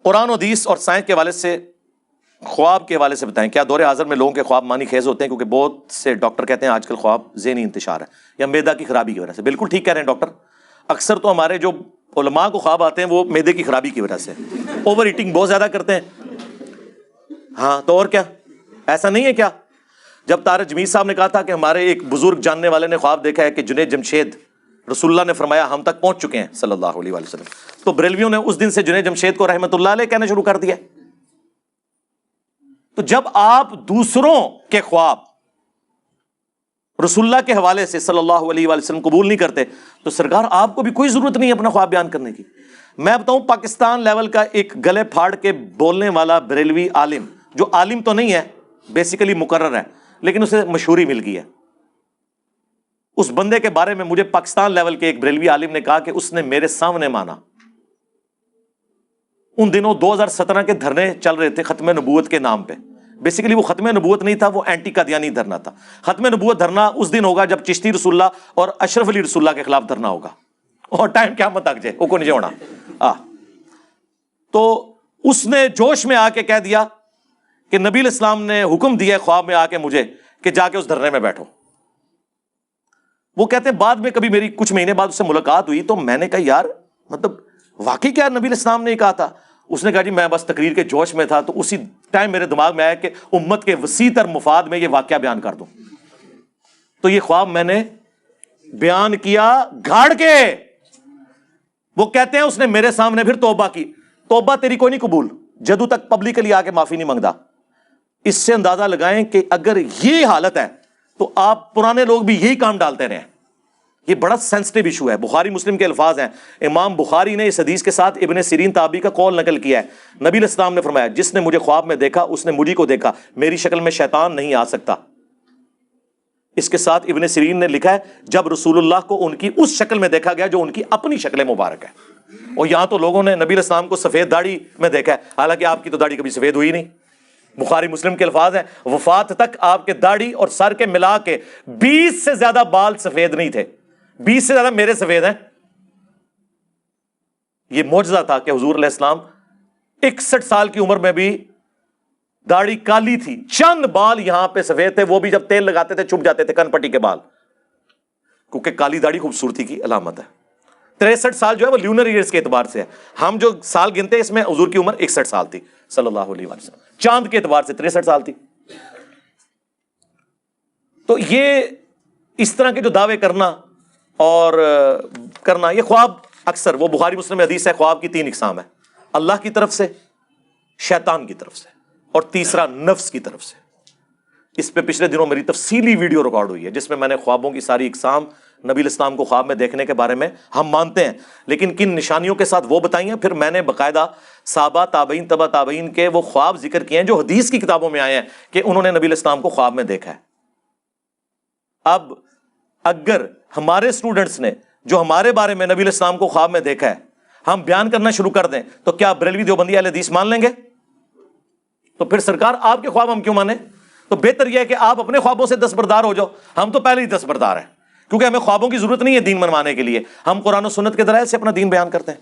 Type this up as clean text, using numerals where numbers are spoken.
قرآن و حدیث اور سائنس کے حوالے سے، خواب کے حوالے سے بتائیں، کیا دور حاضر میں لوگوں کے خواب معنی خیز ہوتے ہیں؟ کیونکہ بہت سے ڈاکٹر کہتے ہیں آج کل خواب ذہنی انتشار ہے یا معدہ کی خرابی کی وجہ سے۔ بالکل ٹھیک کہہ رہے ہیں ڈاکٹر، اکثر تو ہمارے جو علماء کو خواب آتے ہیں وہ معدے کی خرابی کی وجہ سے، اوور ایٹنگ بہت زیادہ کرتے ہیں۔ ہاں تو اور کیا، ایسا نہیں ہے کیا؟ جب طارق جمیل صاحب نے کہا تھا کہ ہمارے ایک بزرگ جاننے والے نے خواب دیکھا ہے کہ جنید جمشید رسول اللہ نے فرمایا ہم تک پہنچ چکے ہیں صلی اللہ علیہ وآلہ وسلم، تو بریلویوں نے اس دن سے جنید جمشید کو رحمت اللہ علیہ کہنا شروع کر دیا۔ تو جب آپ دوسروں کے خواب رسول اللہ کے حوالے سے صلی اللہ علیہ وآلہ وسلم قبول نہیں کرتے تو سرکار آپ کو بھی کوئی ضرورت نہیں ہے اپنا خواب بیان کرنے کی۔ میں بتاؤں، پاکستان لیول کا ایک گلے پھاڑ کے بولنے والا بریلوی عالم، جو عالم تو نہیں ہے، بیسیکلی مقرر ہے، لیکن اسے مشہوری مل گئی ہے، اس بندے کے بارے میں مجھے پاکستان لیول کے ایک بریلوی عالم نے کہا کہ اس نے میرے سامنے مانا۔ ان دنوں 2017 کے دھرنے چل رہے تھے ختم نبوت کے نام پہ، بیسیکلی وہ ختم نبوت نہیں تھا، وہ اینٹی قادیانی دھرنا تھا۔ ختم نبوت دھرنا اس دن ہوگا جب چشتی رسول اللہ اور اشرف علی رسول اللہ کے خلاف دھرنا ہوگا، اور ٹائم قیامت تک جائے وہ کو نہیں ہونا۔ تو اس نے جوش میں آ کے کہہ دیا کہ نبی علیہ السلام نے حکم دیا خواب میں آ کے مجھے کہ جا کے اس دھرنے میں بیٹھو۔ وہ کہتے ہیں بعد میں کبھی میری کچھ مہینے بعد اس سے ملاقات ہوئی تو میں نے کہا یار مطلب واقعی کیا نبی علیہ السلام نے ہی کہا تھا؟ اس نے کہا جی میں بس تقریر کے جوش میں تھا، تو اسی ٹائم میرے دماغ میں آیا کہ امت کے وسیع تر مفاد میں یہ واقعہ بیان کر دوں، تو یہ خواب میں نے بیان کیا گھاڑ کے۔ وہ کہتے ہیں اس نے میرے سامنے پھر توبہ کی۔ توبہ تیری کوئی نہیں قبول جدو تک پبلکلی آ کے معافی نہیں مانگتا۔ اس سے اندازہ لگائیں کہ اگر یہ حالت ہے تو آپ پرانے لوگ بھی یہی کام ڈالتے رہے ہیں۔ یہ بڑا سینسٹیو ایشو ہے۔ بخاری مسلم کے الفاظ ہیں، امام بخاری نے اس حدیث کے ساتھ ابن سیرین تابعی کا قول نقل کیا ہے، نبی علیہ السلام نے فرمایا جس نے مجھے خواب میں دیکھا اس نے مجھے کو دیکھا، میری شکل میں شیطان نہیں آ سکتا۔ اس کے ساتھ ابن سیرین نے لکھا ہے جب رسول اللہ کو ان کی اس شکل میں دیکھا گیا جو ان کی اپنی شکل مبارک ہے۔ اور یہاں تو لوگوں نے نبی علیہ السلام کو سفید داڑھی میں دیکھا ہے، حالانکہ آپ کی تو داڑھی کبھی سفید ہوئی نہیں۔ بخاری مسلم کے الفاظ ہیں وفات تک آپ کے داڑھی اور سر کے ملا کے 20 سے زیادہ بال سفید نہیں تھے، 20 سے زیادہ میرے سفید ہیں۔ یہ معجزہ تھا کہ حضور علیہ السلام 61 سال کی عمر میں بھی داڑھی کالی تھی، چند بال یہاں پہ سفید تھے، وہ بھی جب تیل لگاتے تھے چھپ جاتے تھے کن پٹی کے بال، کیونکہ کالی داڑھی خوبصورتی کی علامت ہے۔ 63 سال جو ہے وہ لیونر ایئرز کے اعتبار سے ہے، ہم جو سال گنتے ہیں اس میں حضور کی عمر 61 سال تھی صلی اللہ علیہ وسلم، چاند کے اعتبار سے 63 سال تھی۔ تو یہ اس طرح کے جو دعوے کرنا اور کرنا، یہ خواب اکثر وہ بخاری مسلم میں حدیث ہے، خواب کی 3 اقسام ہے، اللہ کی طرف سے، شیطان کی طرف سے، اور تیسرا نفس کی طرف سے۔ اس پہ پچھلے دنوں میری تفصیلی ویڈیو ریکارڈ ہوئی ہے جس میں میں نے خوابوں کی ساری اقسام نبی علیہ السلام کو خواب میں دیکھنے کے بارے میں ہم مانتے ہیں لیکن کن نشانیوں کے ساتھ وہ بتائی ہیں، پھر میں نے باقاعدہ صحابہ تابعین تبع تابعین کے وہ خواب ذکر کیے ہیں جو حدیث کی کتابوں میں آئے ہیں کہ انہوں نے نبی علیہ السلام کو خواب میں دیکھا ہے۔ اب اگر ہمارے اسٹوڈنٹس نے جو ہمارے بارے میں نبی علیہ السلام کو خواب میں دیکھا ہے ہم بیان کرنا شروع کر دیں تو کیا بریلوی دیوبندی اہل حدیث مان لیں گے؟ تو پھر سرکار آپ کے خواب ہم کیوں مانیں؟ تو بہتر یہ ہے کہ آپ اپنے خوابوں سے دستبردار ہو جاؤ، ہم تو پہلے ہی دستبردار ہیں، کیونکہ ہمیں خوابوں کی ضرورت نہیں ہے دین منوانے کے لیے، ہم قرآن و سنت کے دلائل سے اپنا دین بیان کرتے ہیں۔